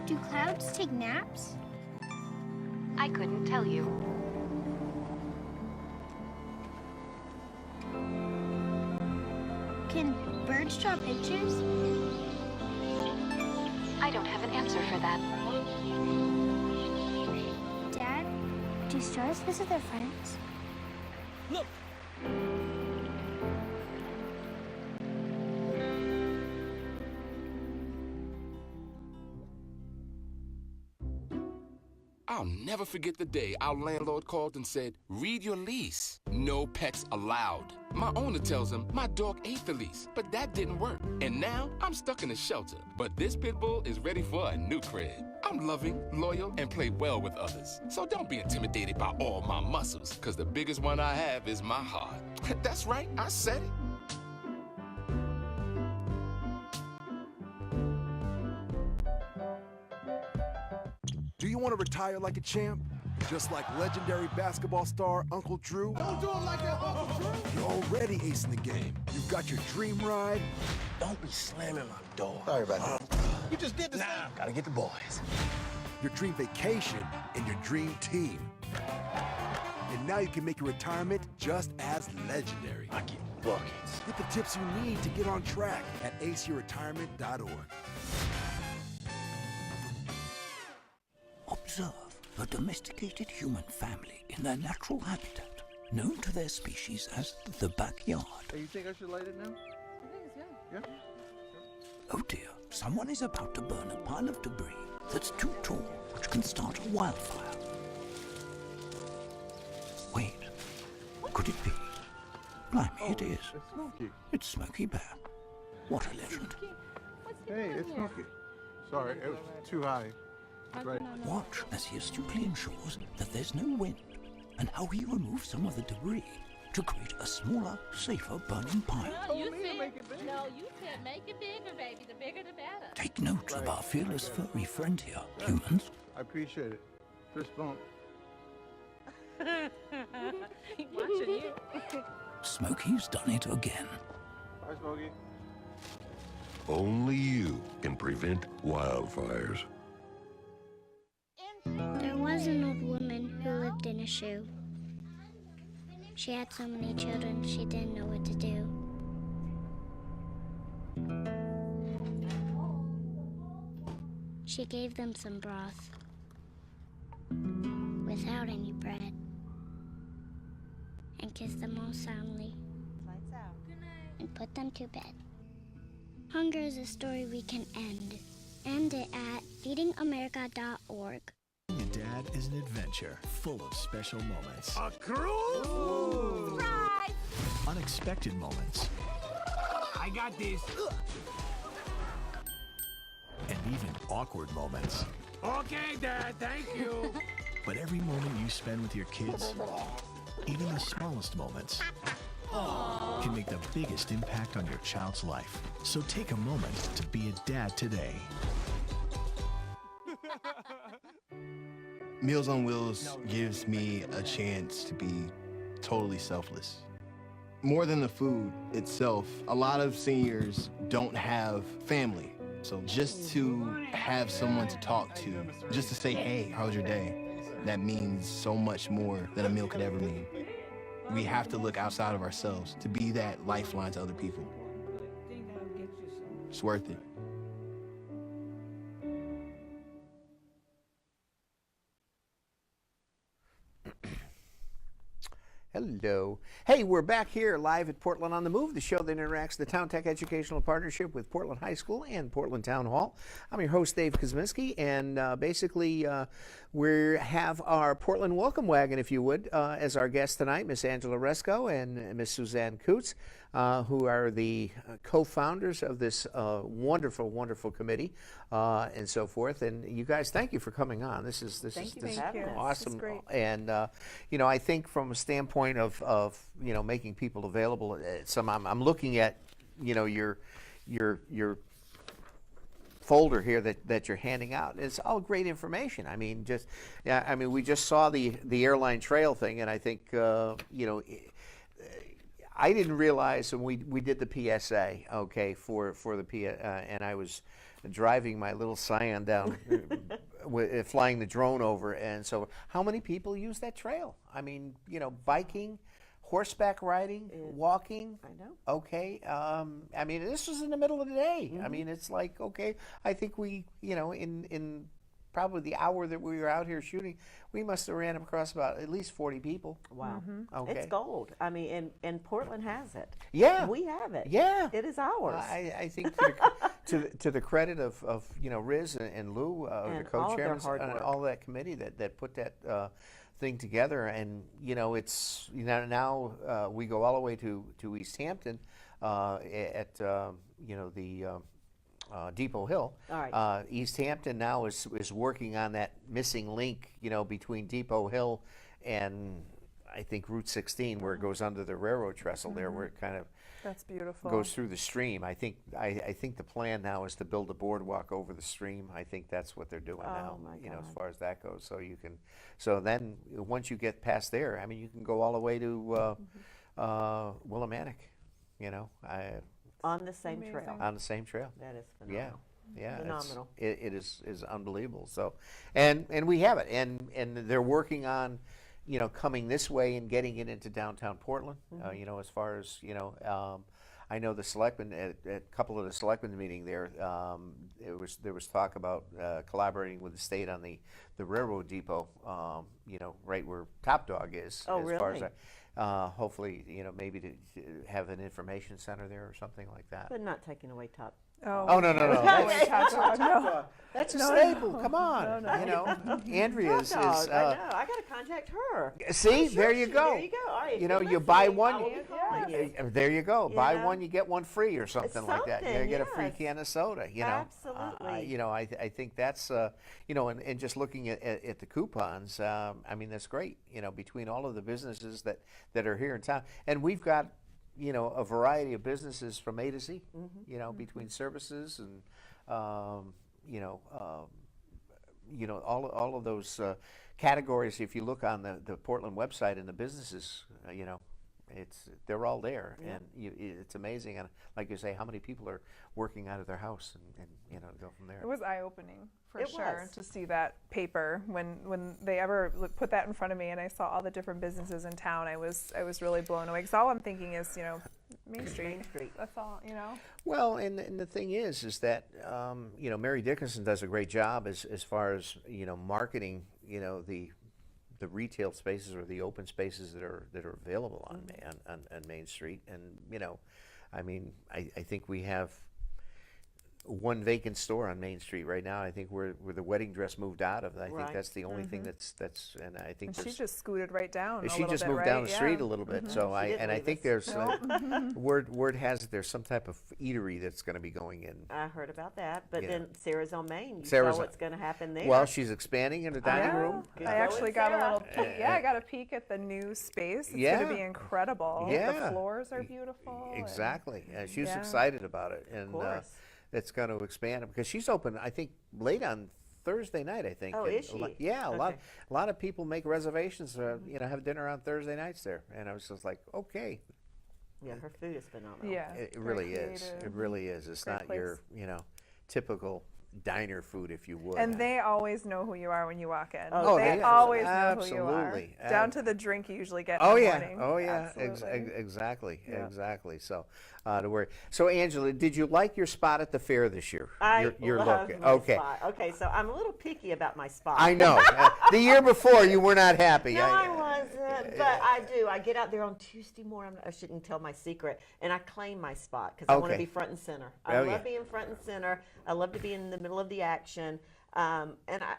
Do clouds take naps? I couldn't tell you. Can birds draw pictures? I don't have an answer for that. Dad, do stars visit their friends? Look! I'll never forget the day our landlord called and said, read your lease. No pets allowed. My owner tells him my dog ate the lease, but that didn't work. And now I'm stuck in a shelter. But this pit bull is ready for a new crib. I'm loving, loyal, and play well with others. So don't be intimidated by all my muscles, because the biggest one I have is my heart. That's right, I said it. Do you want to retire like a champ? Just like legendary basketball star Uncle Drew? Don't do it like that, Uncle Drew! You're already acing the game. You've got your dream ride. Don't be slamming my door. Sorry about that. You just did the same. Gotta get the boys. Your dream vacation and your dream team. And now you can make your retirement just as legendary. I get buckets. Get the tips you need to get on track at aceyourretirement.org. Observe a domesticated human family in their natural habitat, known to their species as the backyard. Hey, you think I should light it now? Yeah. Oh dear, someone is about to burn a pile of debris that's too tall, which can start a wildfire. Wait, could it be? Blimey, it is. It's Smokey. It's Smokey Bear. What a legend. Hey, it's Smokey. Sorry, it was too high. Right. Watch as he astutely ensures that there's no wind, and how he removes some of the debris to create a smaller, safer burning pile. No, you said make it bigger, baby. The bigger the better. Take note of our fearless furry friend here, humans. I appreciate it. Fist bump. Watching you. Smokey's done it again. Bye, Smokey. Only you can prevent wildfires. There was an old woman who lived in a shoe. She had so many children, she didn't know what to do. She gave them some broth without any bread and kissed them all soundly and put them to bed. Hunger is a story we can end. End it at feedingamerica.org. Being a dad is an adventure full of special moments. A cruise! Surprise! Unexpected moments. I got this. And even awkward moments. Okay, Dad, thank you. But every moment you spend with your kids, even the smallest moments, can make the biggest impact on your child's life. So take a moment to be a dad today. Meals on Wheels gives me a chance to be totally selfless. More than the food itself, a lot of seniors don't have family. So just to have someone to talk to, just to say, hey, how was your day? That means so much more than a meal could ever mean. We have to look outside of ourselves to be that lifeline to other people. It's worth it. Hello. Hey, we're back here live at Portland on the Move, the show that interacts the Town Tech Educational Partnership with Portland High School and Portland Town Hall. I'm your host, Dave Kosminski, and basically we have our Portland Welcome Wagon, if you would, as our guest tonight, Miss Angela Aresco and Miss Suzanne Kootz, who are the co-founders of this wonderful, wonderful committee and so forth. And you guys, thank you for coming on. This is awesome. This is great. And you know, I think from a standpoint of you know, making people available, I'm looking at, you know, your folder here that you're handing out. It's all great information. I mean, we just saw the Airline Trail thing, and I think you know, I didn't realize when we did the PSA, okay, for the and I was driving my little Scion down, flying the drone over, and so how many people use that trail? I mean, you know, biking, horseback riding, walking. I know. Okay, I mean, this was in the middle of the day. I mean, it's like, okay, I think we, you know, in probably the hour that we were out here shooting, we must have ran across about at least 40 people. Wow. Okay. It's gold. I mean, and Portland has it. Yeah. We have it. Yeah. It is ours. I think to the credit of Riz and Lou, the And all of their co-chairmen, hard and work. all that committee that put that thing together. And it's now we go all the way to East Hampton at the Depot Hill. All right. East Hampton now is working on that missing link, between Depot Hill and I think Route 16, where it goes under the railroad trestle there, where it kind of That's beautiful. goes through the stream. I think the plan now is to build a boardwalk over the stream. I think that's what they're doing now. my As far as that goes. So then once you get past there, I mean, you can go all the way to Willimantic. On the same Amazing. trail. On the same trail. That is phenomenal. Yeah, Phenomenal. It is unbelievable. So, and we have it, and they're working on, coming this way and getting it into downtown Portland. As far as I know the selectmen at a couple of the selectmen meeting there. There was talk about collaborating with the state on the railroad depot. Right where Top Dog is. Oh, as far as really? hopefully, maybe to have an information center there or something like that. But not taking away Top. Oh, no. Wait, Top Dog, no. That's a No, staple. no. Come on. No. Andrea is. I know. I got to contact her. See, I'm sure there you go. There you go. All right. You buy one. I will be calling you. There you go. Buy Yeah. one, you get one free, or something like that. You Something, get a free yes. can of soda. Absolutely. I think that's and just looking at the coupons. I mean, that's great. Between all of the businesses that are here in town, and we've got a variety of businesses from A to Z. Between services and all of those categories. If you look on the Portland website and the businesses, they're all there, Yeah. and it's amazing. And like you say, how many people are working out of their house and go from there. It was eye-opening for It sure was. to see that paper when they ever put that in front of me and I saw all the different businesses in town. I was really blown away because all I'm thinking is Main Street. Main Street. That's all. Well, and the thing is that Mary Dickinson does a great job as far as marketing the retail spaces or the open spaces that are available on Main Street. And I mean, I think we have one vacant store on Main Street right now. I think where the wedding dress moved out of. I think Right. that's the only thing that's and I think And she there's- just scooted right down. she a just little moved bit, down right? the street Yeah. a little bit. Mhm. So I didn't leave think us. there's Nope. word has it there's some type of eatery that's going to be going in. I heard about that. But Yeah. then Sarah's on Main. You Sarah's saw on- what's going to happen there. Well, she's expanding in the dining Yeah. room. Good I going, actually got a Sarah. little peek. Yeah, I got a peek at the new space. It's Yeah. going to be incredible. Yeah. The floors are beautiful. and- Exactly. She was Yeah. excited about it, and course. it's going to expand because she's open. I think late on Thursday night. I think. Oh, And is a lot- she? Yeah, a Okay. lot of people make reservations. Have dinner on Thursday nights there, and I was just like, okay. Yeah, her food is phenomenal. Yeah. It very really is. creative. It really is. It's Great not place. your typical diner food, if you would. And they always know who you are when you walk in. Oh, they they- always know who you are. absolutely. Down to the drink you usually get Oh in the yeah, morning. oh yeah, Absolutely. exactly, Yeah. exactly. So, to worry. So, Angela, did you like your spot at the fair this year? your love look. my Okay, spot. Okay, so I'm a little picky about my spot. I know. The year before, you were not happy. No, I wasn't, but I do. I get out there on Tuesday morning. I shouldn't tell my secret, and I claim my spot because I want to Okay. be front and center. I Oh, love yeah. being front and center. I love to be in the middle of the action, and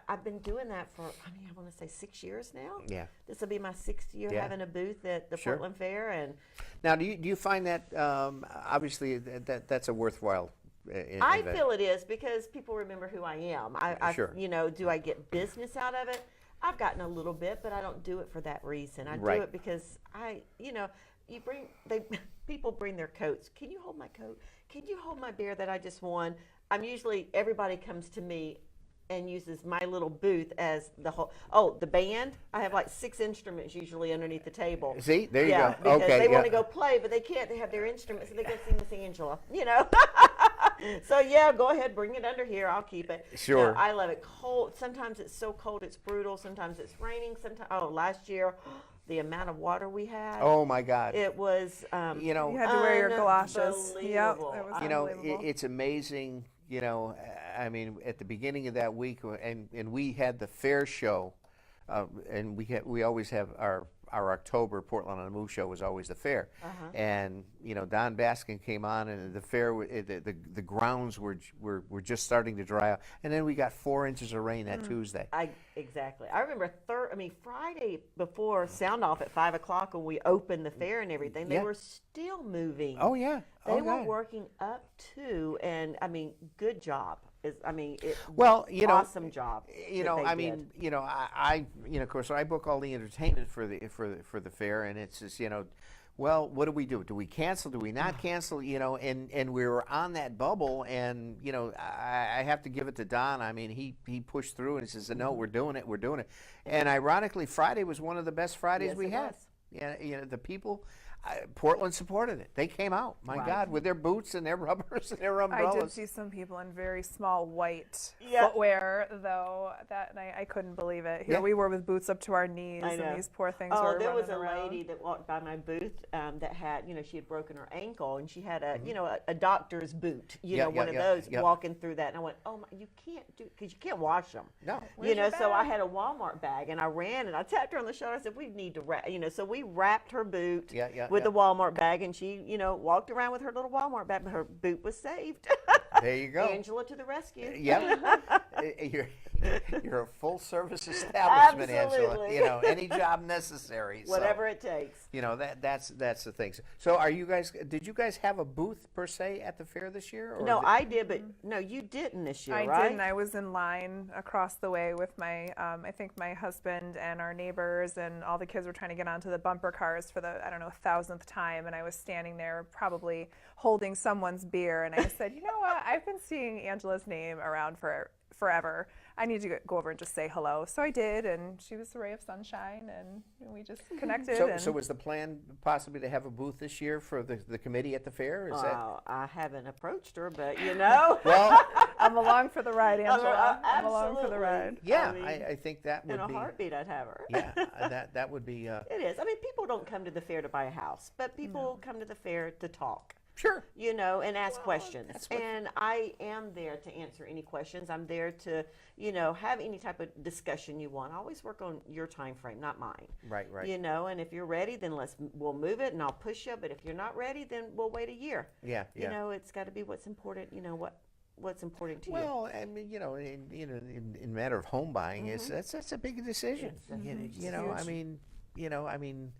I've been doing that for I want to say 6 years now. Yeah. This will be my 6th year Yeah. having a booth at the Sure. Portland Fair, and Now, do you find that obviously that's a worthwhile? I event? feel it is because people remember who I am. Sure. Do I get business out of it? I've gotten a little bit, but I don't do it for that reason. I Right. do it because people bring their coats. Can you hold my coat? Can you hold my beer that I just won? Everybody comes to me and uses my little booth as the whole. Oh, the band. I have like 6 instruments usually underneath the table. See, there you Yeah, go. because Okay, they want yeah. to go play, but they can't. They have their instruments, and they go sing Miss Angela. So yeah, go ahead, bring it under here. I'll keep it. Sure. No, I love it cold. Sometimes it's so cold it's brutal. Sometimes it's raining. Last year, the amount of water we had. Oh my God. It was. You know, You had to wear your galoshes. Yep, unbelievable. it was it, it's amazing. I mean, at the beginning of that week, and we had the fair show, and we always have our our October Portland on the Move show was always the fair. And Don Baskin came on, and the fair, the grounds were just starting to dry out, and then we got 4 inches of rain that Tuesday. Exactly. I remember Friday before sound off at 5 o'clock when we opened the fair and everything. They were still moving. Oh yeah. They were working up to, and I mean, good job. Awesome job. Of course, I book all the entertainment for the fair, and it's just, well, what do we do? Do we cancel? Do we not cancel? And we were on that bubble, and I have to give it to Don. I mean, he pushed through, and he says, no, we're doing it. And ironically, Friday was one of the best Fridays we had. Yeah, the people. Portland supported it. They came out, my God, with their boots and their rubbers and their umbrellas. I did see some people in very small white footwear, though. That night, I couldn't believe it. Here we were with boots up to our knees, and these poor things were running around. Oh, there was a lady that walked by my booth that had, she had broken her ankle, and she had a doctor's boot, one of those, walking through that. And I went, oh, my, you can't do, because you can't wash them. No. So I had a Walmart bag, and I ran, and I tapped her on the shoulder. I said, we need to wrap, so we wrapped her boot with the Walmart bag, and she, walked around with her little Walmart bag, but her boot was saved. There you go. Angela to the rescue. You're a full service establishment, Absolutely. Angela. Any job necessary. Whatever it takes. That's the thing. So did you guys have a booth per se at the fair this year? No, I did, but no, you didn't this year, right? I didn't. I was in line across the way with my, I think my husband and our neighbors, and all the kids were trying to get onto the bumper cars for the, 1,000th time, and I was standing there probably holding someone's beer, and I said, you know what, I've been seeing Angela's name around for forever. I need to go over and just say hello. So I did, and she was a ray of sunshine, and we just connected. So was the plan possibly to have a booth this year for the committee at the fair? I haven't approached her, but Well, I'm along for the ride, Angela. I'm along for the ride. Yeah, I think that would be. In a heartbeat, I'd have her. Yeah, that would be. It is. I mean, people don't come to the fair to buy a house, but people come to the fair to talk. Sure. And ask questions. And I am there to answer any questions. I'm there to, have any type of discussion you want. I always work on your time frame, not mine. Right. And if you're ready, then we'll move it and I'll push you. But if you're not ready, then we'll wait a year. Yeah. It's got to be what's important, what's important to you. Well, I mean, in matter of home buying, that's a big decision. I mean,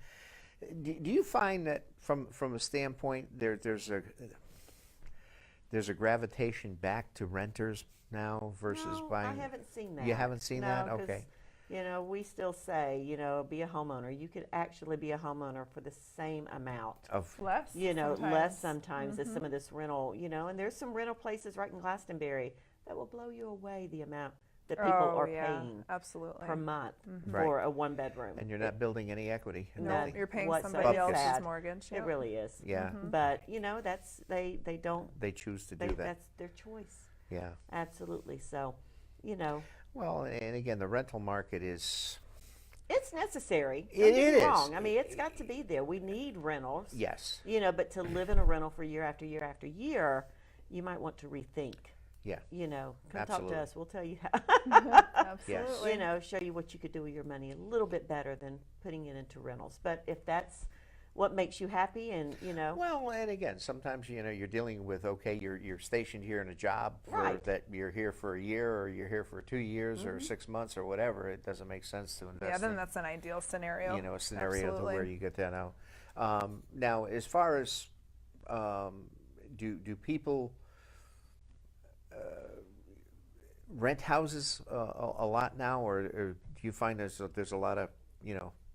do you find that from a standpoint there's a gravitation back to renters now versus buying? I haven't seen that. You haven't seen that? Okay. We still say, be a homeowner. You could actually be a homeowner for the same amount. Of less. Less sometimes as some of this rental, and there's some rental places right in Glastonbury that will blow you away the amount that people are paying absolutely per month for a one-bedroom. And you're not building any equity. No, you're paying somebody else's mortgage. It really is. Yeah. But that's they don't. They choose to do that. That's their choice. Yeah. Absolutely. So, Well, and again, the rental market is. It's necessary. It is. Wrong. I mean, it's got to be there. We need rentals. Yes. But to live in a rental for year after year after year, you might want to rethink. Yeah. Come Absolutely. talk to us. We'll tell you how. Absolutely. Show you what you could do with your money a little bit better than putting it into rentals. But if that's what makes you happy, and Well, and again, sometimes you're dealing with you're stationed here in a job that you're here for a year, or you're here for 2 years or 6 months or whatever. It doesn't make sense to invest. Yeah, then that's an ideal scenario. A scenario Absolutely. where you get that out. Now, as far as do people rent houses a lot now, or do you find there's a lot of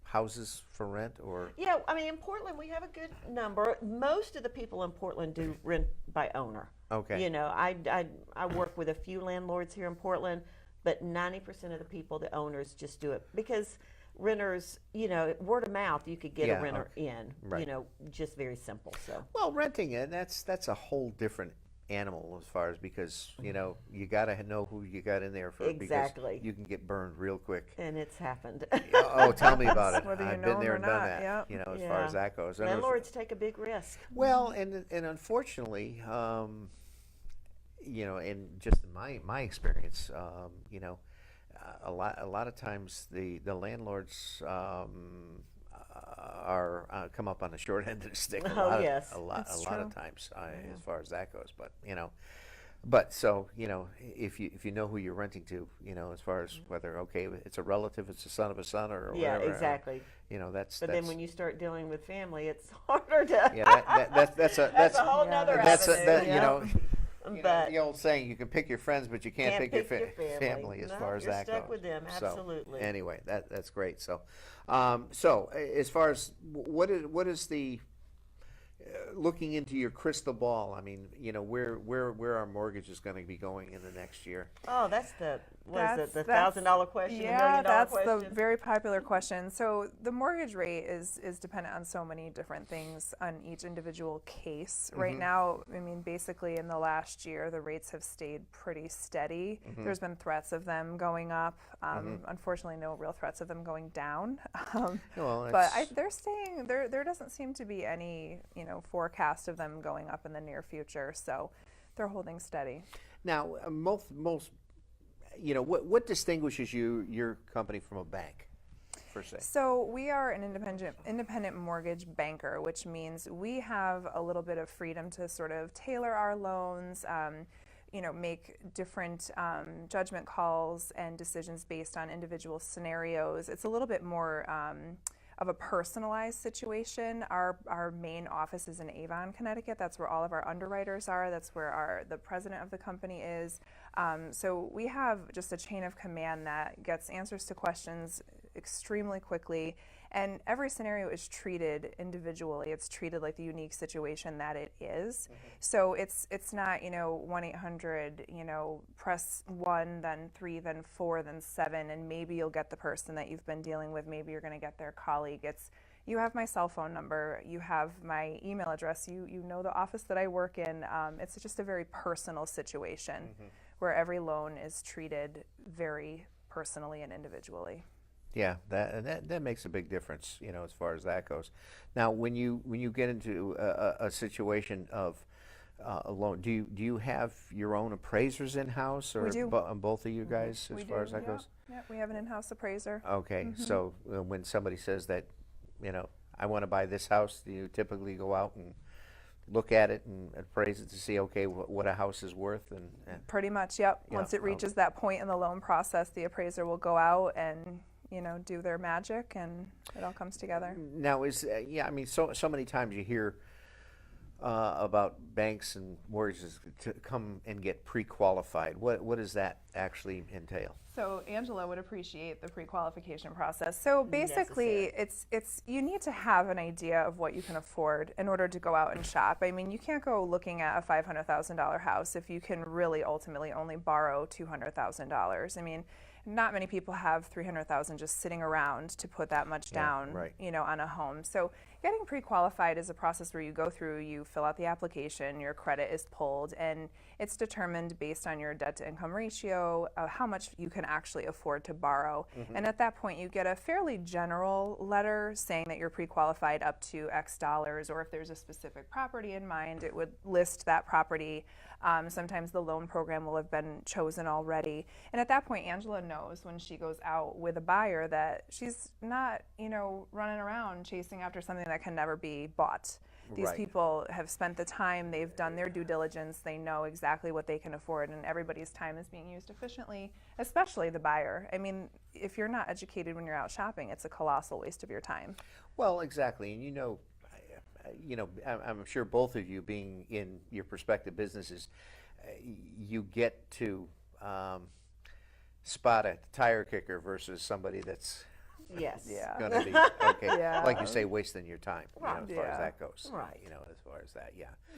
houses for rent? Or I mean, in Portland we have a good number. Most of the people in Portland do rent by owner. Okay. I work with a few landlords here in Portland, but 90% of the people, the owners, just do it because renters, word of mouth, you could get a renter in. Right. Just very simple. So well, renting it, that's a whole different animal as far as, because you got to know who you got in there for. Exactly. Because you can get burned real quick. And it's happened. Oh, tell me about it. Whether I've been there and done that. Yep. As far as that goes. Landlords take a big risk. Well, and unfortunately, and just in my experience, a lot of times the landlords are come up on the short end of the stick a Oh, lot, yes. a lot That's of true. times as far as that goes. But but so if you know who you're renting to, as far as whether it's a relative, it's the son of a son or Yeah, whatever, exactly. That's. But then when you start dealing with family, it's harder to. Yeah, that's a whole nother that's avenue. But the old saying, you can pick your friends, but you can't pick your family. family as No, far as you're that stuck goes. with them, absolutely. So, anyway, that's great. So, so as far as what is the looking into your crystal ball? I mean, where our mortgage is going to be going in the next year? Oh, that's the That's- $1,000 question, Yeah, the $1 million that's question. the very popular question. So the mortgage rate is dependent on so many different things on each individual case. Right now, I mean, basically in the last year, the rates have stayed pretty steady. There's been threats of them going up. Unfortunately, no real threats of them going down. But they're staying. There doesn't seem to be any forecast of them going up in the near future. So they're holding steady. Now, most what distinguishes your company from a bank, per se? So we are an independent mortgage banker, which means we have a little bit of freedom to sort of tailor our loans, make different judgment calls and decisions based on individual scenarios. It's a little bit more of a personalized situation. Our main office is in Avon, Connecticut. That's where all of our underwriters are. That's where the president of the company is. So we have just a chain of command that gets answers to questions extremely quickly, and every scenario is treated individually. It's treated like the unique situation that it is. So it's not 1-800 press 1, then 3, then 4, then 7, and maybe you'll get the person that you've been dealing with. Maybe you're going to get their colleague. It's you have my cell phone number, you have my email address, you know the office that I work in. It's just a very personal situation where every loan is treated very personally and individually. Yeah, that makes a big difference, as far as that goes. Now, when you get into a situation of a loan, do you have your own appraisers in house, or We do. Both of you guys, as far as that goes? Yeah, we have an in-house appraiser. Okay, so when somebody says that, I want to buy this house, do you typically go out and look at it and appraise it to see, okay, what a house is worth? And Pretty much, yep. Yeah, Once it reaches that point in the loan process, the appraiser will go out and do their magic, and it all comes together. Now, so many times you hear about banks and mortgages to come and get pre-qualified. What does that actually entail? So Angela would appreciate the pre-qualification process. So basically, it's you need to have an idea of what you can afford in order to go out and shop. I mean, you can't go looking at a $500,000 house if you can really ultimately only borrow $200,000. I mean, not many people have $300,000 just sitting around to put that much down, on a home. So getting pre-qualified is a process where you go through, you fill out the application, your credit is pulled, and it's determined based on your debt-to-income ratio, how much you can actually afford to borrow. And at that point, you get a fairly general letter saying that you're pre-qualified up to X dollars, or if there's a specific property in mind, it would list that property. Sometimes the loan program will have been chosen already. And at that point, Angela knows when she goes out with a buyer that she's not, running around chasing after something that can never be bought. These people have spent the time, they've done their due diligence, they know exactly what they can afford, and everybody's time is being used efficiently, especially the buyer. I mean, if you're not educated when you're out shopping, it's a colossal waste of your time. Well, exactly, and I'm sure both of you, being in your respective businesses, you get to spot a tire kicker versus somebody that's going to be like you say, wasting your time, as far as that goes. Right. As far as that,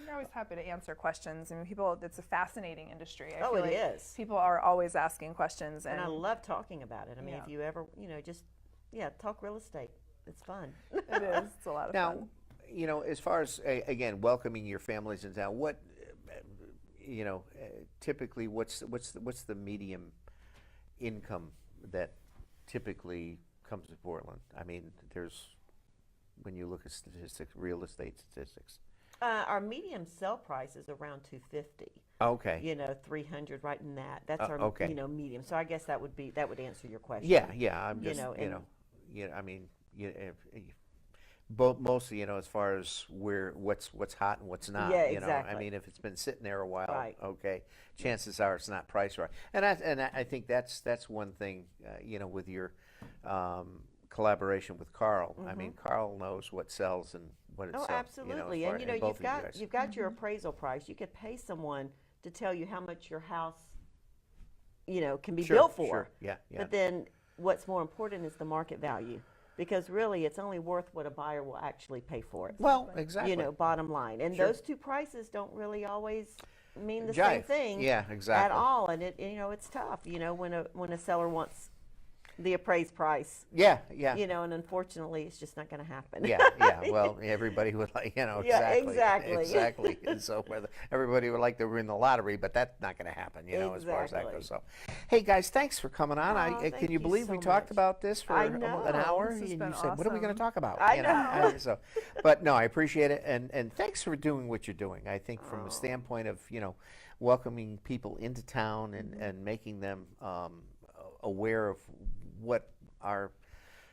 We're always happy to answer questions. I mean, it's a fascinating industry. I Oh, feel it like is. People are always asking questions, And I love talking about it. I mean, if you ever, talk real estate. It's fun. It is. It's a lot of fun. Now, as far as again welcoming your families in town, what typically what's the medium income that typically comes to Portland? I mean, when you look at statistics, real estate statistics. Our medium sell price is around $250. Okay. 300, right in that. That's our medium. So I guess that would answer your question. Yeah. I'm just I mean, mostly, you know, as far as what's hot and what's not. Yeah, you know, exactly. I mean, if it's been sitting there a while, Right. okay, chances are it's not priced right. And I think that's one thing, you know, with your collaboration with Carl. I mean, Carl knows what sells and what it Oh, sells. absolutely. You know, And both of you guys. you've got your appraisal price. You could pay someone to tell you how much your house, you know, can be Sure, built for. sure. Yeah, yeah. But then what's more important is the market value, because really it's only worth what a buyer will actually pay for it. Well, exactly. You know, bottom line. And Sure. those two prices don't really always mean the Jive. same thing. Yeah, exactly. At all. And you know, it's tough, you know, when a seller wants the appraised price. Yeah, yeah. You know, and unfortunately, it's just not going to happen. Yeah, yeah. Well, everybody would like, you know, Yeah, exactly. exactly. Exactly. And so everybody would like to win the lottery, but that's not going to happen, you know, as far as that Exactly. goes. So, hey, guys, thanks for coming on. Thank Can you you believe so we talked much. about this for I an know. hour? This has And been you said, what are we going to awesome. talk about? I You know. So, but no, I appreciate it. And thanks for doing what you're doing. I think from a standpoint of, you know, welcoming people into town and making them aware of what our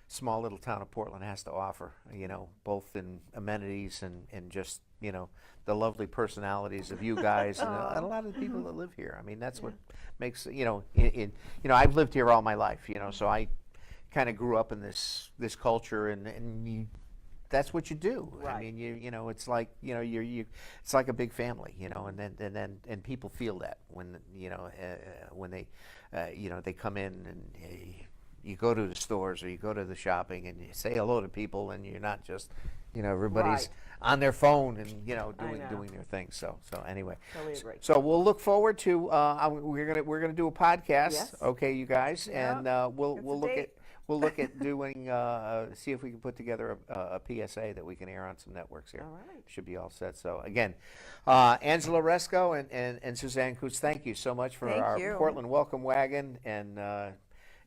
small little town of Portland has to offer, you know, both in amenities and just, you know, the lovely personalities of you guys and a lot of the people that live here. I mean, that's what makes, you know, you know, I've lived here all my life, you know, so I kind of grew up in this culture and that's what you do. Right. I mean, you know, it's like, you know, it's like a big family, you know, and people feel that when, you know, when they, you know, they come in and you go to the stores or you go to the shopping and you say hello to people and you're not just, you know, everybody's on their phone and, you know, doing their thing. So anyway, Totally agree. so we'll look forward to we're gonna do a podcast, Yes. okay, you guys, Yeah. and we'll It's a look date. at. We'll look at doing, see if we can put together a PSA that we can air on some networks here. All right. Should be all set. So again, Angela Aresco and Suzanne Kootz, thank you so much for Thank our you. Portland Welcome Wagon. And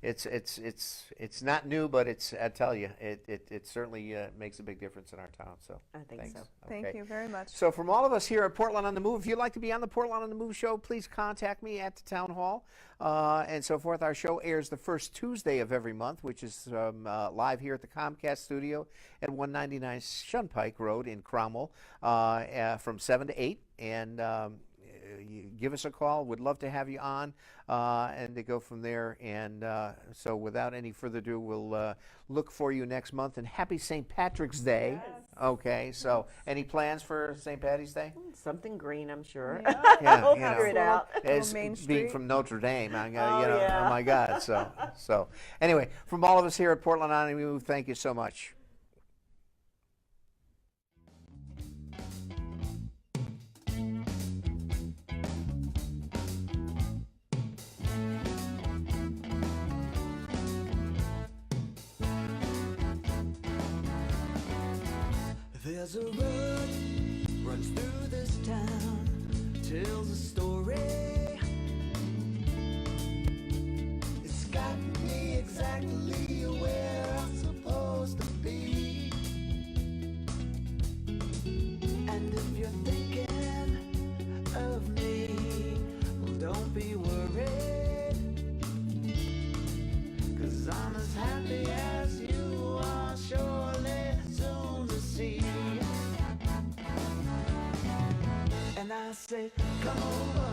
it's not new, but I tell you, it certainly makes a big difference in our town. So I think thanks. so. Thank Okay. you very much. So from all of us here at Portland on the Move, if you'd like to be on the Portland on the Move show, please contact me at the town hall and so forth. Our show airs the first Tuesday of every month, which is live here at the Comcast studio at 199 Shunpike Road in Cromwell from 7 to 8. And you give us a call. We'd love to have you on and to go from there. And so without any further ado, we'll look for you next month. And happy St. Patrick's Day. Yes. Okay, so any plans for St. Patty's Day? Something green, I'm sure. Yeah, We'll you know, figure it out. As Main being Street. from Notre Dame, I, you Oh, know, yeah. oh my God. So anyway, from all of us here at Portland on the Move, thank you so much. There's a road runs through this town, tells a story. It's got me exactly where I'm supposed to be. And if you're thinking of me, well, don't be worried, 'cause I'm as happy as you are, surely soon to see. And I say, come over.